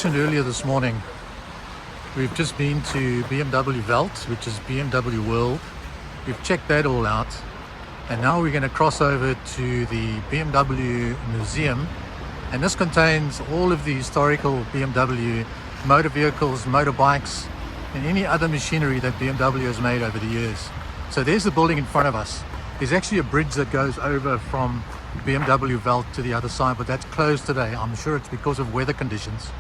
mentioned earlier this morning, we've just been to BMW Welt, which is BMW World. We've checked that all out, and now we're going to cross over to the BMW Museum, and this contains all of the historical BMW motor vehicles, motorbikes, and any other machinery that BMW has made over the years. So there's the building in front of us. There's actually a bridge that goes over from BMW Welt to the other side, but that's closed today. I'm sure it's because of weather conditions.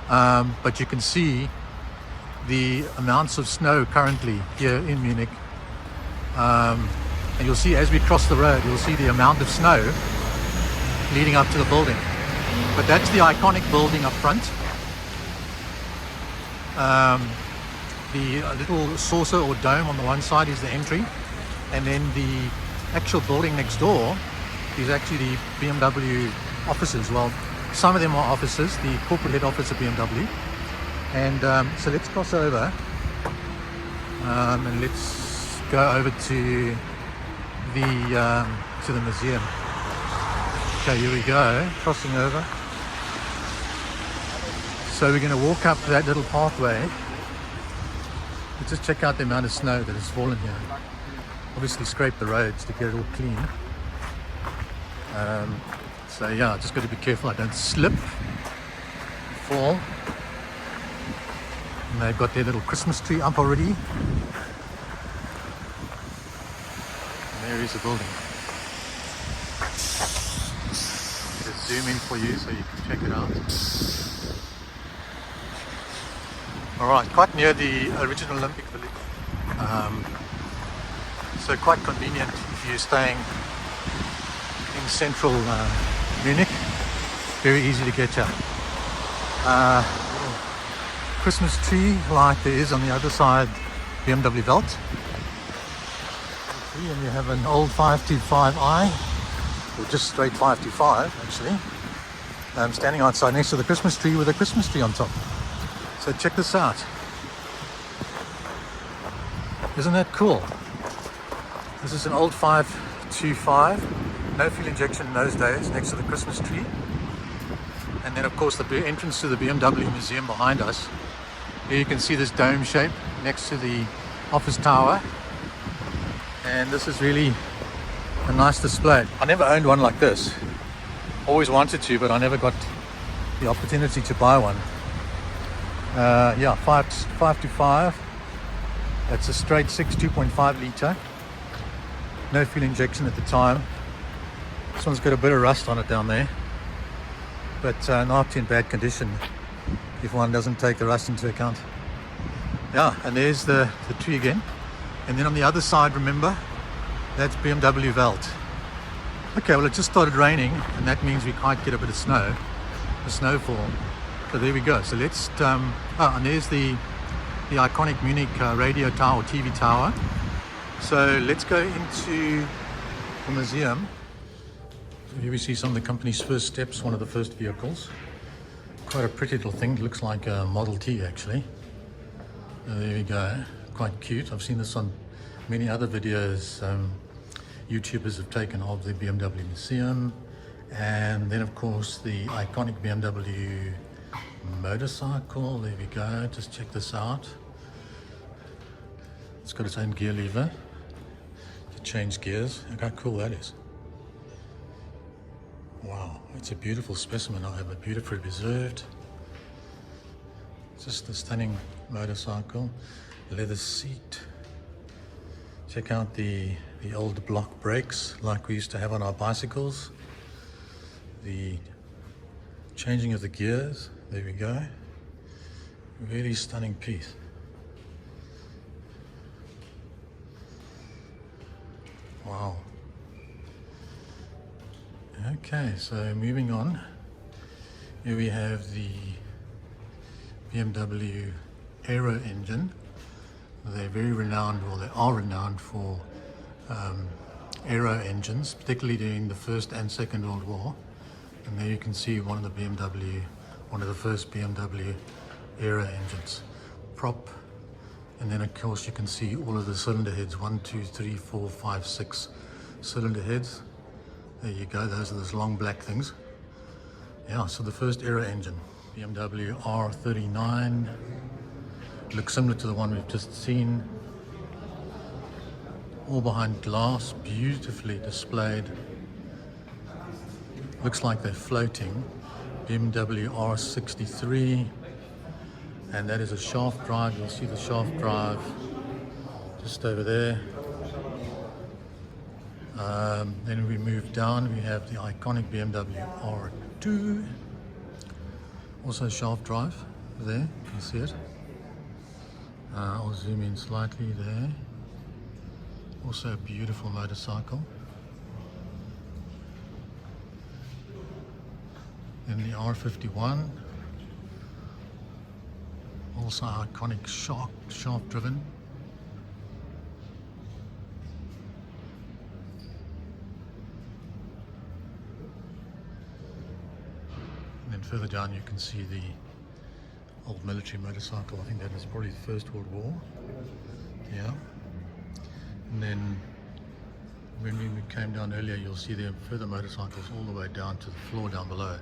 But you can see the amounts of snow currently here in Munich. And you'll see as we cross the road, you'll see the amount of snow leading up to the building. But that's the iconic building up front. The little saucer or dome on the one side is the entry, and then the actual building next door is actually the BMW offices. Well, some of them are offices, the corporate head office of BMW. And so let's cross over and let's go over to the museum. Okay, here we go, crossing over. So we're going to walk up that little pathway. Let's just check out the amount of snow that has fallen here. Obviously scrape the roads to get it all clean. So yeah, just got to be careful I don't slip, fall. And they've got their little Christmas tree up already. And there is the building. Just zoom in for you so you can check it out. Alright, quite near the original Olympic Village. So quite convenient if you're staying in central Munich. Very easy to get to. Christmas tree like there is on the other side, BMW Welt. And you have an old 525i, or just straight 525 actually, standing outside next to the Christmas tree with a Christmas tree on top. So check this out. Isn't that cool? This is an old 525, no fuel injection in those days, next to the Christmas tree. And then of course the entrance to the BMW Museum behind us. Here you can see this dome shape next to the office tower. And this is really a nice display. I never owned one like this. Always wanted to, but I never got the opportunity to buy one. Yeah, 525. That's a straight 6 2.5 litre. No fuel injection at the time. This one's got a bit of rust on it down there, but not in bad condition if one doesn't take the rust into account. Yeah, and there's the tree again. And then on the other side, remember, that's BMW Welt. Okay, well it just started raining, and that means we might get a bit of snow, a snowfall. So there we go. So let's, and there's the iconic Munich radio tower or TV tower. So let's go into the museum. So here we see some of the company's first steps, one of the first vehicles. Quite a pretty little thing, looks like a Model T actually. There we go, quite cute. I've seen this on many other videos YouTubers have taken of the BMW Museum. And then of course the iconic BMW motorcycle, there we go, just check this out. It's got its own gear lever to change gears. Look how cool that is. Wow, it's a beautiful specimen. I have a beautifully preserved. Just a stunning motorcycle. Leather seat. Check out the old block brakes like we used to have on our bicycles. The changing of the gears. There we go. Really stunning piece. Wow. Okay, so moving on. Here we have the BMW Aero engine. They're very renowned, well, they are renowned for aero engines, particularly during the First and Second World War. And there you can see one of the first BMW Aero engines. Prop, and then of course you can see all of the cylinder heads, 1, 2, 3, 4, 5, 6 cylinder heads. There you go, those are those long black things. Yeah, so the first Aero engine. BMW R39. Looks similar to the one we've just seen. All behind glass, beautifully displayed. Looks like they're floating. BMW R63. And that is a shaft drive. You'll see the shaft drive just over there. Then we move down, we have the iconic BMW R2. Also shaft drive there, you can see it. I'll zoom in slightly there. Also a beautiful motorcycle. Then the R51. Also iconic shaft driven. And then further down you can see the old military motorcycle. I think that is probably the First World War. Yeah. And then when we came down earlier, you'll see there are further motorcycles all the way down to the floor down below.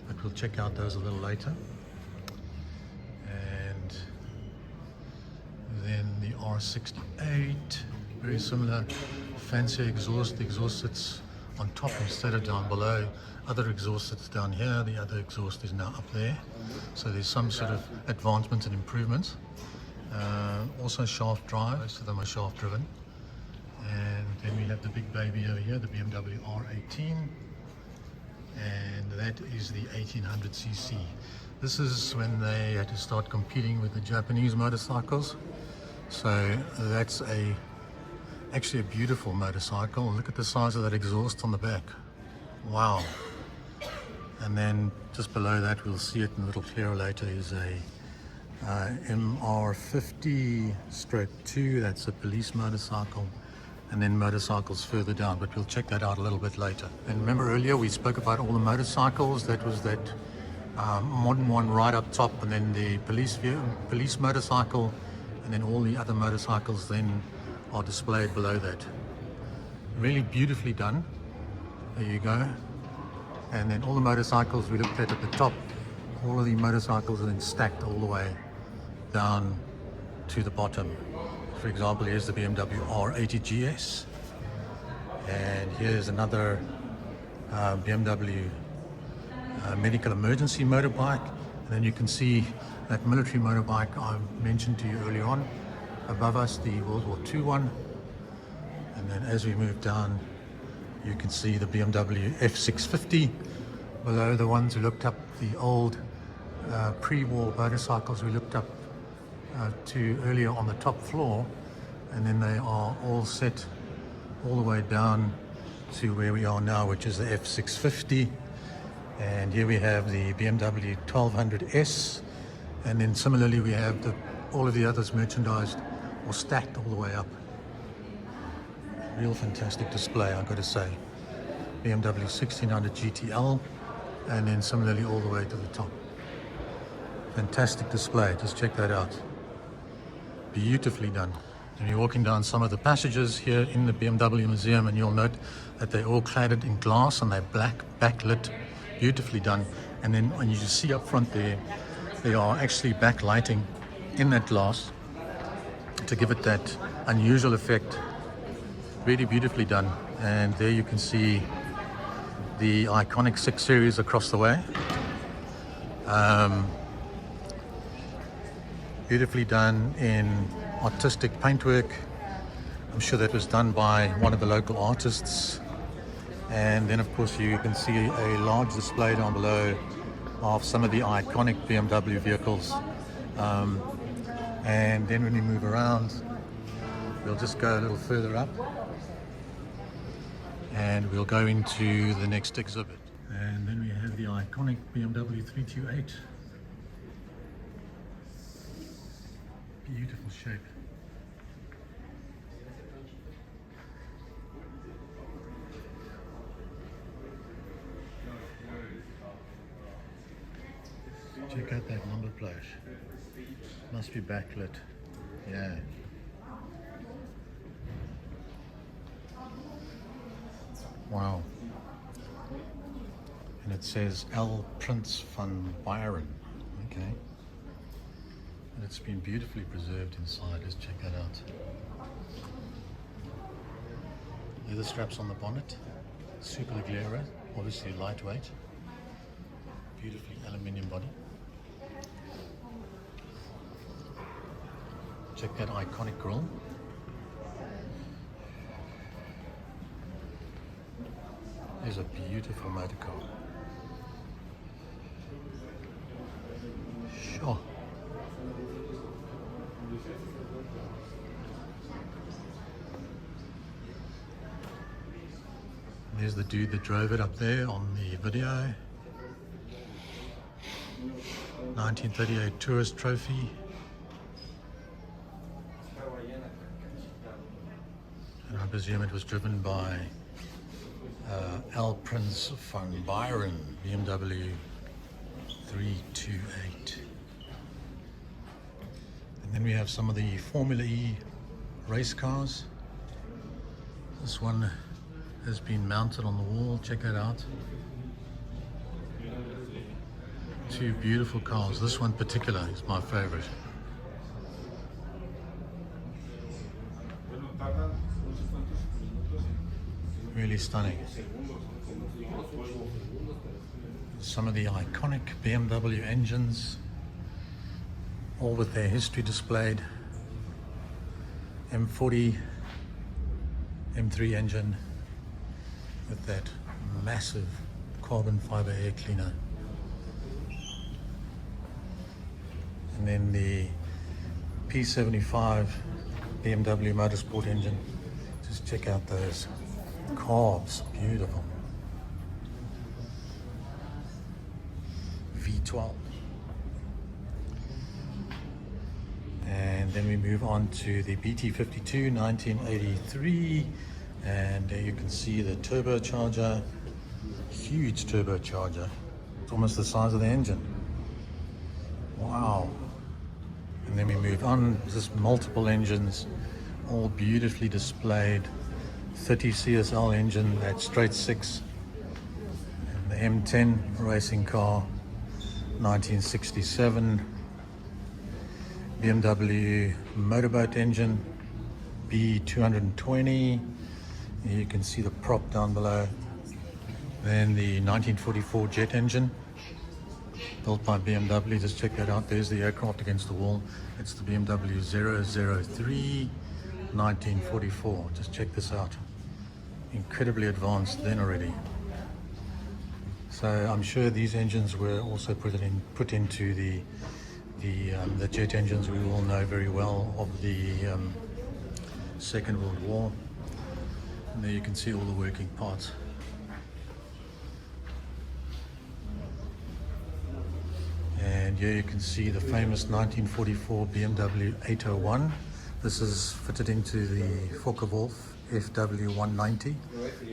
But we'll check out those a little later. And then the R68, very similar, fancy exhaust. The exhaust sits on top instead of down below. Other exhaust sits down here, the other exhaust is now up there. So there's some sort of advancements and improvements. Also shaft drive, most of them are shaft driven. And then we have the big baby over here, the BMW R18. And that is the 1800cc. This is when they had to start competing with the Japanese motorcycles. So that's actually a beautiful motorcycle. Look at the size of that exhaust on the back. Wow. And then just below that, we'll see it in a little clearer later, is a MR50/2. That's a police motorcycle. And then motorcycles further down, but we'll check that out a little bit later. And remember earlier we spoke about all the motorcycles. That was that modern one right up top, and then the police motorcycle, and then all the other motorcycles then are displayed below that. Really beautifully done. There you go. And then all the motorcycles we looked at the top, all of the motorcycles are then stacked all the way down to the bottom. For example, here's the BMW R80 GS, and here's another BMW medical emergency motorbike. And then you can see that military motorbike I mentioned to you earlier on. Above us, the World War II one. And then as we move down, you can see the BMW F650. Below, the ones we looked up, the old pre-war motorcycles we looked up to earlier on the top floor, and then they are all set all the way down to where we are now, which is the F650. And here we have the BMW 1200S, and then similarly we have all of the others merchandised or stacked all the way up. Real fantastic display, I've got to say. BMW 1600 GTL, and then similarly all the way to the top. Fantastic display, just check that out. Beautifully done. And you're walking down some of the passages here in the BMW Museum, and you'll note that they're all cladded in glass and they're black, backlit, beautifully done. And then when you see up front there, they are actually backlighting in that glass to give it that unusual effect. Really beautifully done. And there you can see the iconic 6 Series across the way. Beautifully done in artistic paintwork. I'm sure that was done by one of the local artists. And then of course you can see a large display down below of some of the iconic BMW vehicles. And then when we move around, we'll just go a little further up and we'll go into the next exhibit. And then we have the iconic BMW 328. Beautiful shape. Check out that number plate. Must be backlit. Yeah. Wow. And it says L. Prince van Bayern. okay? And it's been beautifully preserved inside. Let's check that out. Leather straps on the bonnet, super Aguilera, obviously lightweight, beautifully aluminium body. Check that iconic grille. There's a beautiful motor car. Sure. There's the dude that drove it up there on the video. 1938 tourist trophy. And I presume it was driven by L. Prince van Byron, BMW 328. And then we have some of the Formula E race cars. This one has been mounted on the wall. Check that out. Two beautiful cars. This one in particular is my favorite. Really stunning. Some of the iconic BMW engines, all with their history displayed. M40, M3 engine with that massive carbon fiber air cleaner. And then the P75 BMW Motorsport engine. Just check out those carbs, beautiful. V12. And then we move on to the BT52 1983, and there you can see the turbocharger, huge turbocharger. It's almost the size of the engine. Wow. And then we move on, just multiple engines, all beautifully displayed. 30 CSL engine, that straight six, and the M10 racing car, 1967. BMW motorboat engine, B220. You can see the prop down below. Then the 1944 jet engine, built by BMW. Just check that out. There's the aircraft against the wall. It's the BMW 003 1944. Just check this out. Incredibly advanced then already. So I'm sure these engines were also put into the jet engines we all know very well of the Second World War. And there you can see all the working parts. And here you can see the famous 1944 BMW 801. This is fitted into the Focke-Wulf FW190.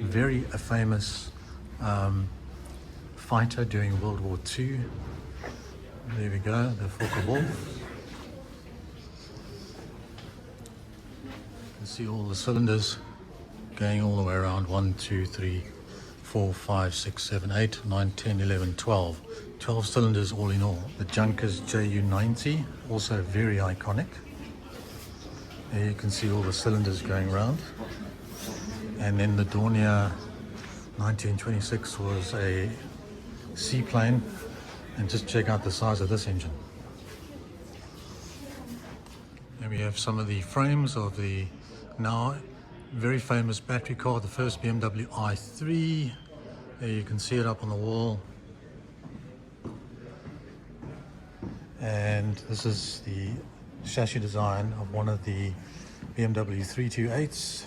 Very famous fighter during World War II. There we go, the Focke-Wulf. You can see all the cylinders going all the way around. 1, 2, 3, 4, 5, 6, 7, 8, 9, 10, 11, 12. 12 cylinders all in all. The Junkers JU90, also very iconic. There you can see all the cylinders going around. And then the Dornier 1926 was a seaplane. And just check out the size of this engine. And we have some of the frames of the now very famous battery car, the first BMW i3. There you can see it up on the wall. And this is the chassis design of one of the BMW 328s,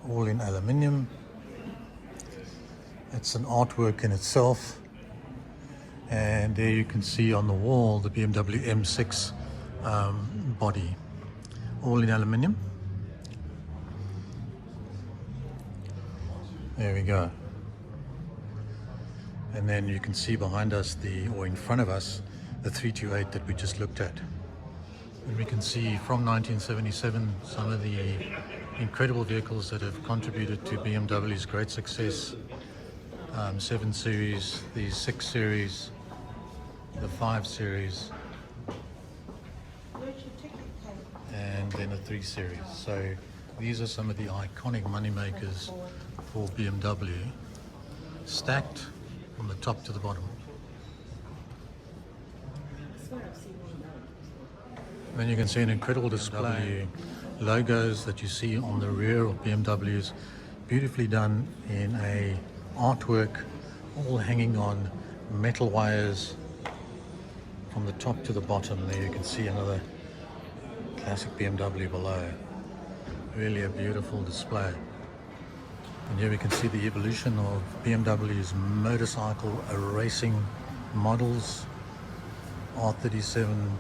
all in aluminium. It's an artwork in itself. And there you can see on the wall the BMW M6 body, all in aluminium. There we go. And then you can see behind us, or in front of us, the 328 that we just looked at. And we can see from 1977 some of the incredible vehicles that have contributed to BMW's great success. 7 Series, the 6 Series, the 5 Series, and then a 3 Series. So these are some of the iconic moneymakers for BMW, stacked from the top to the bottom. Then you can see an incredible display logos that you see on the rear of BMWs, beautifully done in a artwork, all hanging on metal wires from the top to the bottom. There you can see another classic BMW below. Really a beautiful display. And here we can see the evolution of BMW's motorcycle racing models, R37,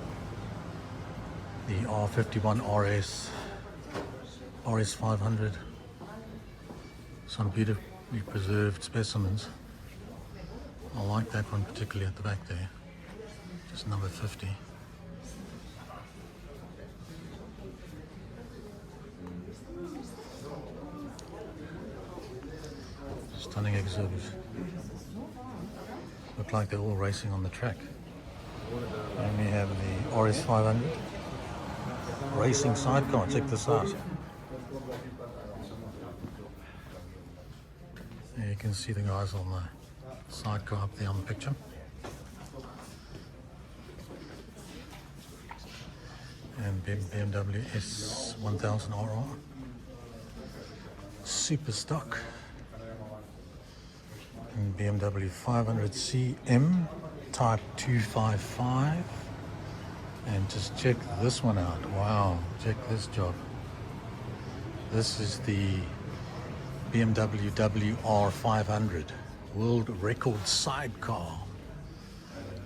the R51 RS, RS 500, some beautifully preserved specimens. I like that one particularly at the back there, just number 50. Stunning exhibit. Look like they're all racing on the track. And we have the RS 500 racing sidecar. Check this out. There you can see the guys on the sidecar up there on the picture. And BMW S1000RR. Super stock. And BMW 500CM Type 255. And just check this one out. Wow, check this job. This is the BMW WR500 World Record Sidecar.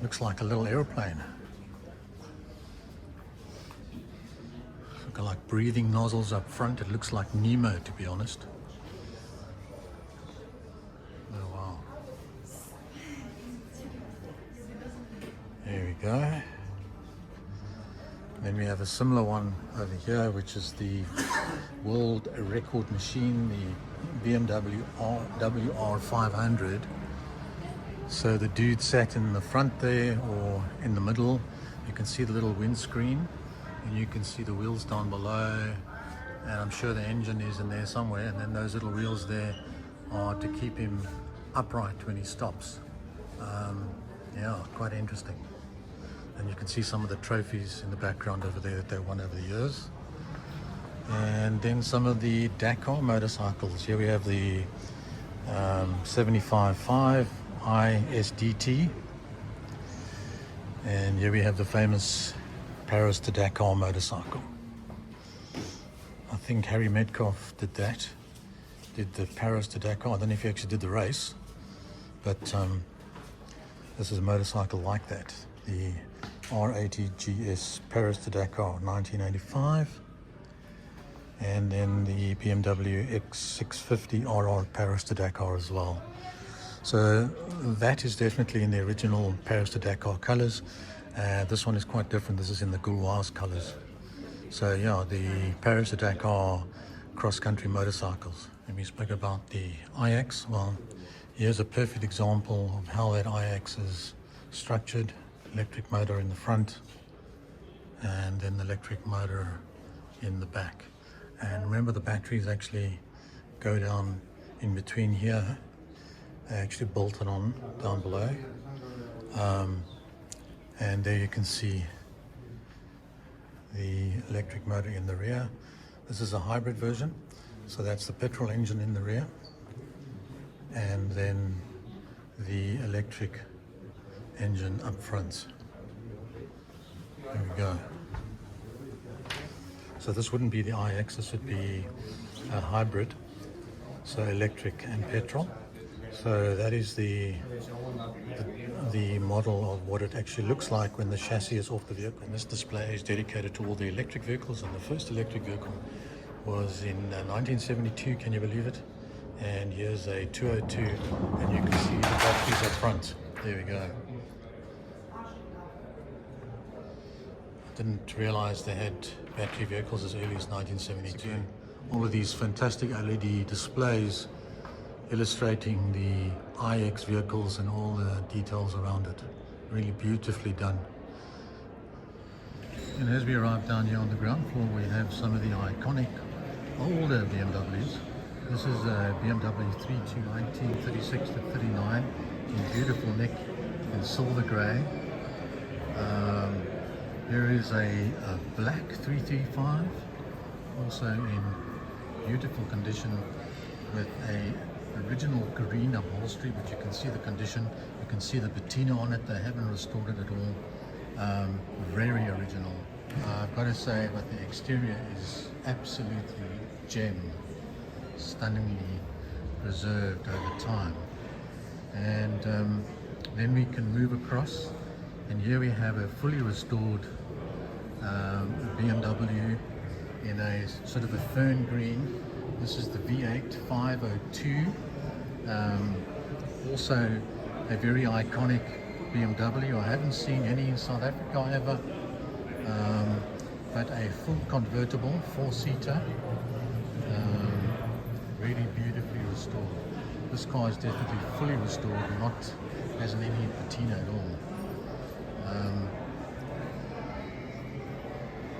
Looks like a little airplane. Got like breathing nozzles up front. It looks like Nemo, to be honest. Oh wow. There we go. Then we have a similar one over here, which is the world record machine, the BMW WR500. So the dude sat in the front there or in the middle. You can see the little windscreen and you can see the wheels down below. And I'm sure the engine is in there somewhere. And then those little wheels there are to keep him upright when he stops. Yeah, quite interesting. And you can see some of the trophies in the background over there that they won over the years. And then some of the Dakar motorcycles. Here we have the 75.5 ISDT. And here we have the famous Paris to Dakar motorcycle. I think Harry Metcalf did that. Did the Paris to Dakar. I don't know if he actually did the race. But this is a motorcycle like that. The R80 GS Paris to Dakar 1985, and then the BMW X650 RR Paris to Dakar as well. So that is definitely in the original Paris to Dakar colors. This one is quite different. This is in the Gauloise colors. So yeah, the Paris to Dakar cross-country motorcycles. And we spoke about the IX. Well, here's a perfect example of how that IX is structured. Electric motor in the front and then the electric motor in the back. And remember, the batteries actually go down in between here. They're actually bolted on down below. And there you can see the electric motor in the rear. This is a hybrid version. So that's the petrol engine in the rear. And then the electric engine up front. There we go. So this wouldn't be the iX, this would be a hybrid, so electric and petrol. So that is the model of what it actually looks like when the chassis is off the vehicle. And this display is dedicated to all the electric vehicles, and the first electric vehicle was in 1972, can you believe it? And here's a 202, and you can see the batteries up front. There we go. Didn't realize they had battery vehicles as early as 1972. All of these fantastic LED displays illustrating the iX vehicles and all the details around it. Really beautifully done. And as we arrive down here on the ground floor, we have some of the iconic older BMWs. This is a BMW 319 36 to 39 in beautiful nick in silver grey. Here is a black 335, also in beautiful condition with a original green upholstery, but you can see the condition, you can see the patina on it. They haven't restored it at all. Very original. I've got to say, but the exterior is absolutely gem, stunningly preserved over time. And then we can move across, and here we have a fully restored BMW in a sort of a fern green. This is the V8 502, also a very iconic BMW. I haven't seen any in South Africa ever, but a full convertible, four-seater, really beautifully restored. This car is definitely fully restored, not hasn't any patina at all.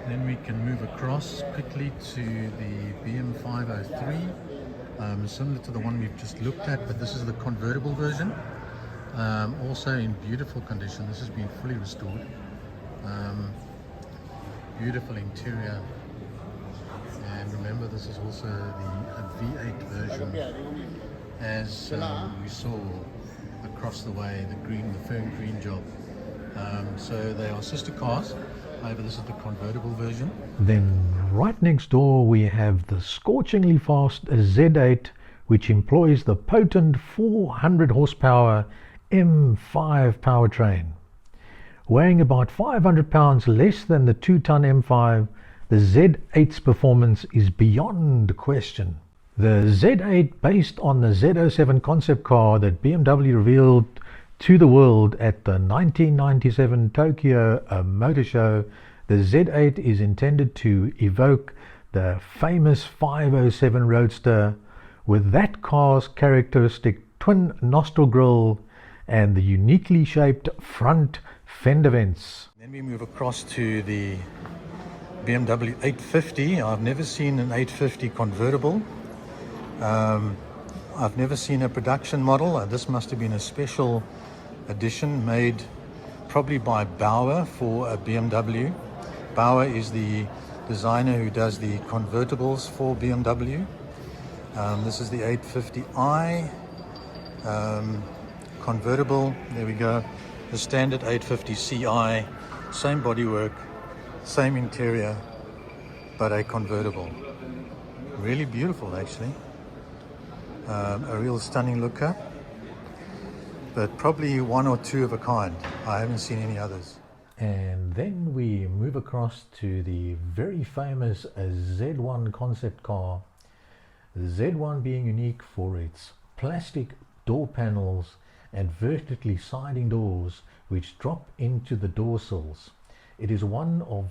Then we can move across quickly to the BM 503, similar to the one we've just looked at, but this is the convertible version, also in beautiful condition. This has been fully restored. Beautiful interior, and remember, this is also the V8 version, as we saw across the way, the fern green job. So they are sister cars. However, this is the convertible version. Then right next door we have the scorchingly fast Z8, which employs the potent 400 horsepower M5 powertrain. Weighing about 500 pounds less than the 2-ton M5, the Z8's performance is beyond question. The Z8, based on the Z07 concept car that BMW revealed to the world at the 1997 Tokyo Motor Show, the Z8 is intended to evoke the famous 507 Roadster with that car's characteristic twin nostril grille and the uniquely shaped front fender vents. Then we move across to the BMW 850. I've never seen an 850 convertible. I've never seen a production model. This must have been a special edition made probably by Bauer for a BMW. Bauer is the designer who does the convertibles for BMW. This is the 850i convertible. There we go. The standard 850ci, same bodywork, same interior, but a convertible. Really beautiful, actually. A real stunning looker, but probably one or two of a kind. I haven't seen any others. And then we move across to the very famous Z1 concept car. Z1 being unique for its plastic door panels and vertically sliding doors which drop into the door sills. It is one of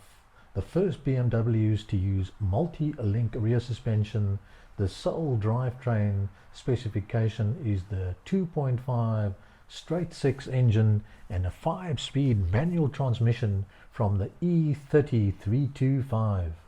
the first BMWs to use multi-link rear suspension. The sole drivetrain specification is the 2.5 straight 6 engine and a 5-speed manual transmission from the E30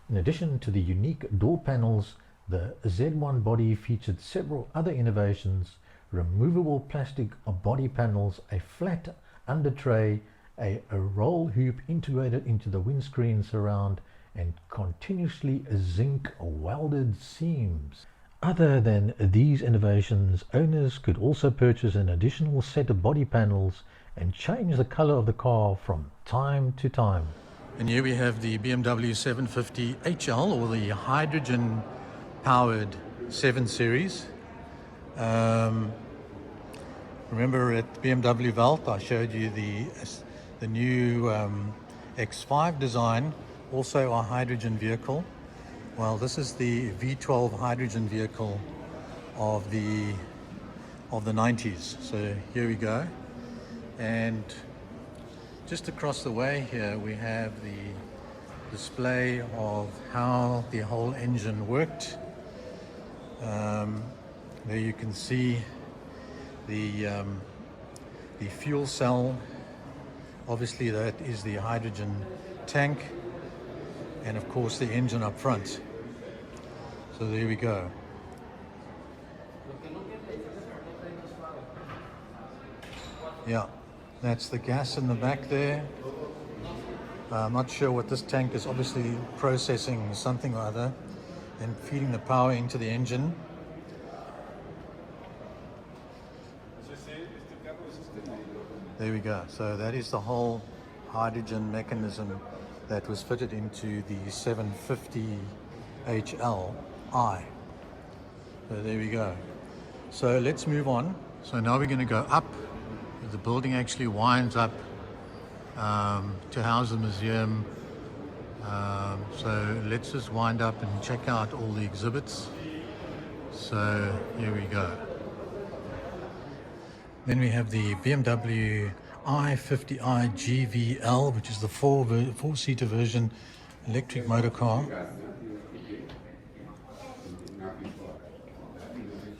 In addition to the unique door panels, the Z1 body featured several other innovations: removable plastic body panels, a flat under tray, a roll hoop integrated into the windscreen surround, and continuously zinc welded seams. Other than these innovations, owners could also purchase an additional set of body panels and change the color of the car from time to time. And here we have the BMW 750 HL, or the hydrogen powered 7 Series. Remember at BMW Welt I showed you the new X5 design, also a hydrogen vehicle. Well, this is the V12 hydrogen vehicle of the 90s. So here we go. And just across the way here we have the display of how the whole engine worked. There you can see the fuel cell Obviously that is the hydrogen tank, and of course the engine up front. So there we go. Yeah, that's the gas in the back there. I'm not sure what this tank is, obviously processing something or other and feeding the power into the engine. There we go. So that is the whole hydrogen mechanism that was fitted into the 750 HLI. So there we go. So let's move on. So now we're going to go up. The building actually winds up to house the museum. So let's just wind up and check out all the exhibits. So here we go. Then we have the BMW i50i GVL, which is the four-seater version electric motor car.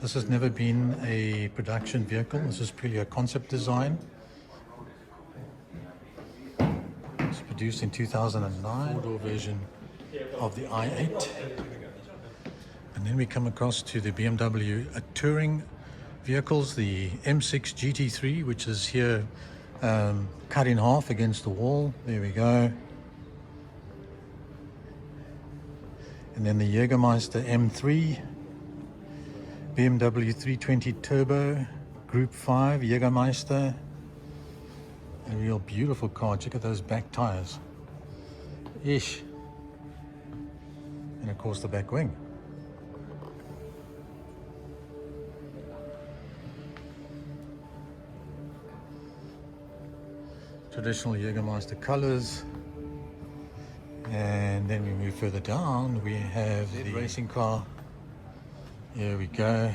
This has never been a production vehicle. This is purely a concept design. It's produced in 2009. Four-door version of the i8. And then we come across to the BMW touring vehicles, the M6 GT3, which is here cut in half against the wall. There we go. And then the Jägermeister M3, BMW 320 Turbo, Group 5 Jägermeister. A real beautiful car. Check out those back tires. Ish. And of course the back wing. Traditional Jägermeister colors. And then we move further down, we have the racing car. Here we go.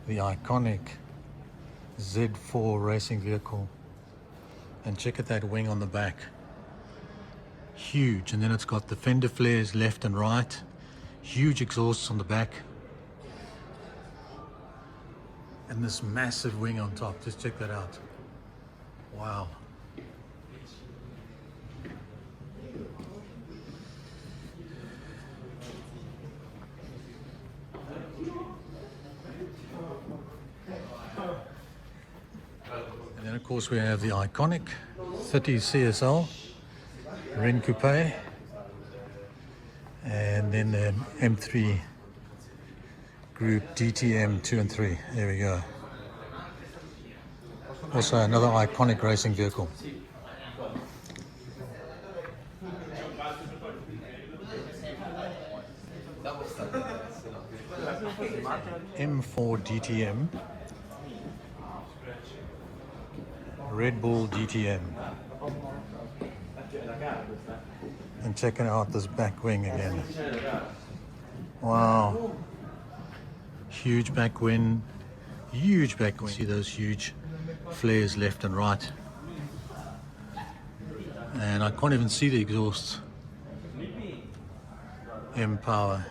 The iconic Z4 racing vehicle. And check out that wing on the back. Huge. And then it's got the fender flares left and right. Huge exhausts on the back. And this massive wing on top. Just check that out. Wow. And then of course we have the iconic 30 CSL Ren Coupe, and then the M3 Group DTM 2 and 3. There we go. Also another iconic racing vehicle. M4 DTM, Red Bull DTM. And checking out this back wing again. Wow. Huge back wing. Huge back wing. See those huge flares left and right. And I can't even see the exhausts. M Power.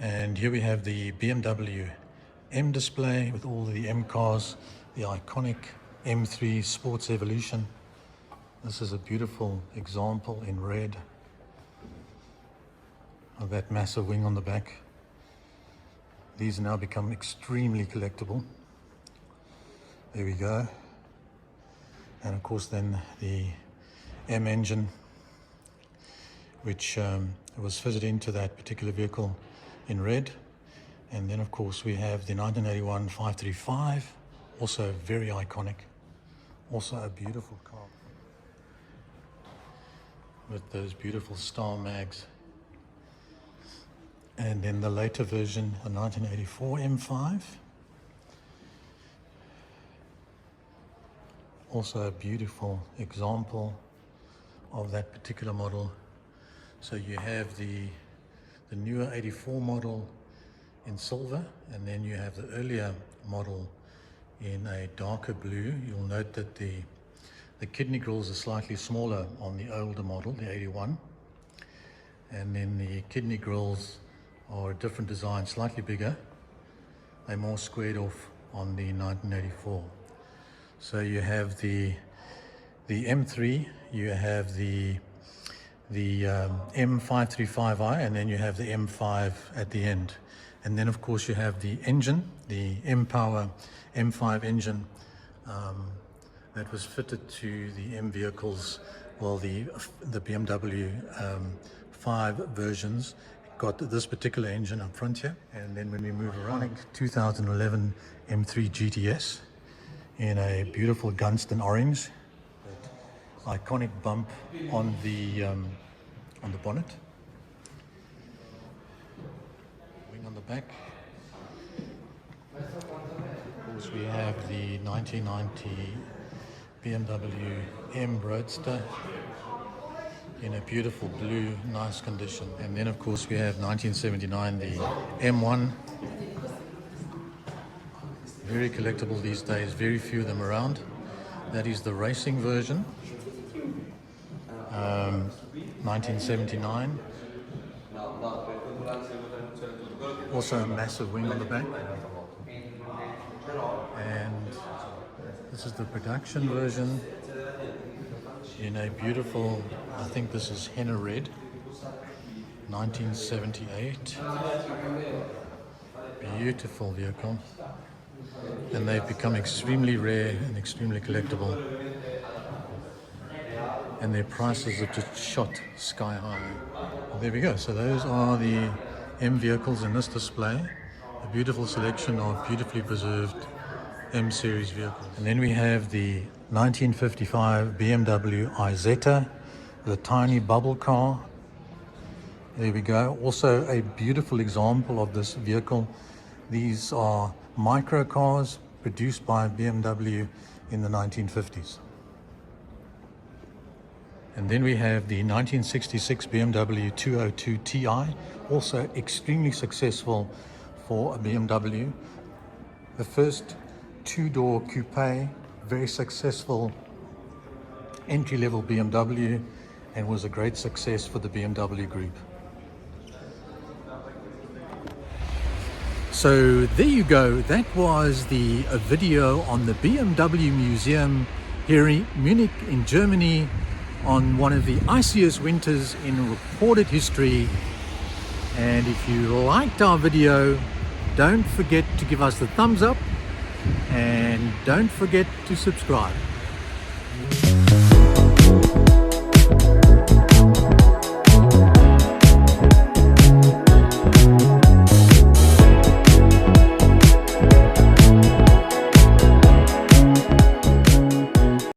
And here we have the BMW M display with all the M cars, the iconic M3 Sports Evolution. This is a beautiful example in red of that massive wing on the back. These now become extremely collectible. There we go. And of course then the M engine, which was fitted into that particular vehicle in red. And then of course we have the 1981 535, also very iconic, also a beautiful car with those beautiful star mags. And then the later version, the 1984 M5, also a beautiful example of that particular model. So you have the newer 84 model in silver, and then you have the earlier model in a darker blue. You'll note that the kidney grills are slightly smaller on the older model, the 81, and then the kidney grills are a different design, slightly bigger. They're more squared off on the 1984. So you have the the M3, you have the M535i, and then you have the M5 at the end. And then of course you have the engine, the M-Power M5 engine that was fitted to the M vehicles, well, the BMW 5 versions got this particular engine up front here. And then when we move around, 2011 M3 GTS in a beautiful Gunston orange, iconic bump on the bonnet, wing on the back. Of course, we have the 1990 BMW M Roadster in a beautiful blue, nice condition. And then of course we have 1979 the M1, very collectible these days, very few of them around. That is the racing version, 1979. Also a massive wing on the back. And this is the production version in a beautiful, I think this is henna red, 1978. Beautiful vehicle. And they've become extremely rare and extremely collectible. And their prices have just shot sky high. Well, there we go. So those are the M vehicles in this display. A beautiful selection of beautifully preserved M series vehicles. And then we have the 1955 BMW Isetta, the tiny bubble car. There we go. Also a beautiful example of this vehicle. These are micro cars produced by BMW in the 1950s. And then we have the 1966 BMW 202 Ti, also extremely successful for a BMW. The first two-door coupe, very successful entry-level BMW, and was a great success for the BMW Group. So there you go. That was a video on the BMW Museum here in Munich in Germany on one of the iciest winters in recorded history. And if you liked our video, don't forget to give us the thumbs up and don't forget to subscribe.